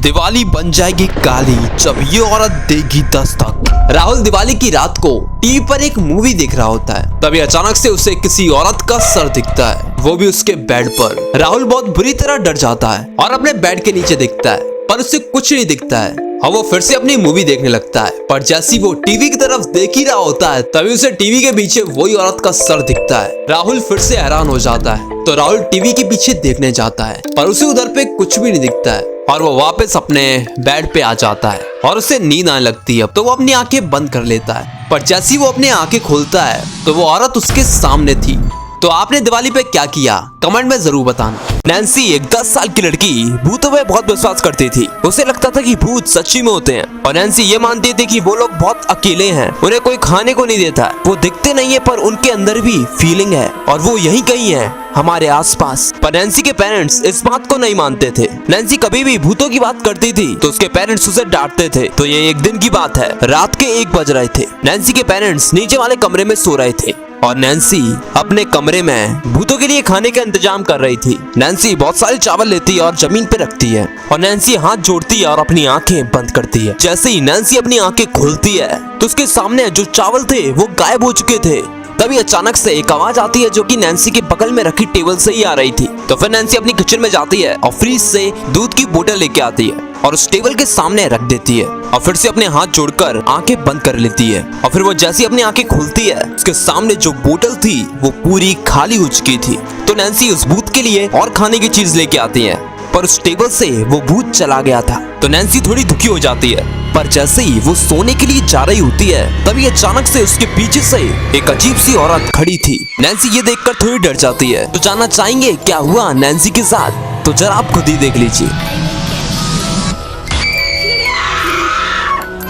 दिवाली बन जाएगी काली जब ये औरत देगी दस्तक। राहुल दिवाली की रात को टीवी पर एक मूवी देख रहा होता है, तभी अचानक से उसे किसी औरत का सर दिखता है, वो भी उसके बेड पर। राहुल बहुत बुरी तरह डर जाता है और अपने बेड के नीचे देखता है, पर उसे कुछ नहीं दिखता है और वो फिर से अपनी मूवी देखने लगता है। पर जैसी वो टीवी की तरफ देख ही रहा होता है, तभी उसे टीवी के पीछे वही औरत का सर दिखता है। राहुल फिर से हैरान हो जाता है, तो राहुल टीवी के पीछे देखने जाता है, पर उसे उधर पे कुछ भी नहीं दिखता है और वो वापस अपने बेड पे आ जाता है और उसे नींद आने लगती है। तो वो अपनी आंखें बंद कर लेता है, पर जैसी वो अपनी आंखें खोलता है तो वो औरत उसके सामने थी। तो आपने दिवाली पे क्या किया, कमेंट में जरूर बताना। नैन्सी एक 10 साल की लड़की भूतों में बहुत विश्वास करती थी। उसे लगता था कि भूत सच्ची में होते हैं और नैन्सी ये मानती थी कि वो लोग बहुत अकेले हैं, उन्हें कोई खाने को नहीं देता। वो दिखते नहीं है पर उनके अंदर भी फीलिंग है और वो यहीं कहीं है हमारे आसपास। पर नैन्सी के पेरेंट्स इस बात को नहीं मानते थे। नैन्सी कभी भी भूतों की बात करती थी तो उसके पेरेंट्स उसे डांटते थे। तो ये एक दिन की बात है, रात के 1 बज रहे थे। नैन्सी के पेरेंट्स नीचे वाले कमरे में सो रहे थे और नैन्सी अपने कमरे में भूतों के लिए खाने का इंतजाम कर रही थी। नैन्सी बहुत सारे चावल लेती है और जमीन पे रखती है और नैन्सी हाथ जोड़ती है और अपनी आंखें बंद करती है। जैसे ही नैन्सी अपनी आंखें खोलती है तो उसके सामने जो चावल थे वो गायब हो चुके थे। तभी अचानक से एक आवाज आती है जो कि नैन्सी के बगल में रखी टेबल से ही आ रही थी। तो फिर नैन्सी अपनी किचन में जाती है और फ्रिज से दूध की बोतल लेके आती है और उस टेबल के सामने रख देती है और फिर से अपने हाथ जोड़कर आंखें बंद कर लेती है। और फिर वो जैसी अपनी आंखें खोलती है उसके सामने जो बोतल थी वो पूरी खाली हो चुकी थी। तो नैन्सी उस भूत के लिए और खाने की चीज लेके आती है, पर उस टेबल से वो भूत चला गया था। तो नैन्सी थोड़ी दुखी हो जाती है, पर जैसे ही वो सोने के लिए जा रही होती है तभी अचानक से उसके पीछे से एक अजीब सी औरत खड़ी थी। नैन्सी ये देखकर थोड़ी डर जाती है। तो जानना चाहेंगे क्या हुआ नैन्सी के साथ, तो जरा आप खुद ही देख लीजिए।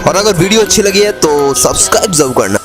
और अगर वीडियो अच्छी लगी है तो सब्सक्राइब जरूर करना।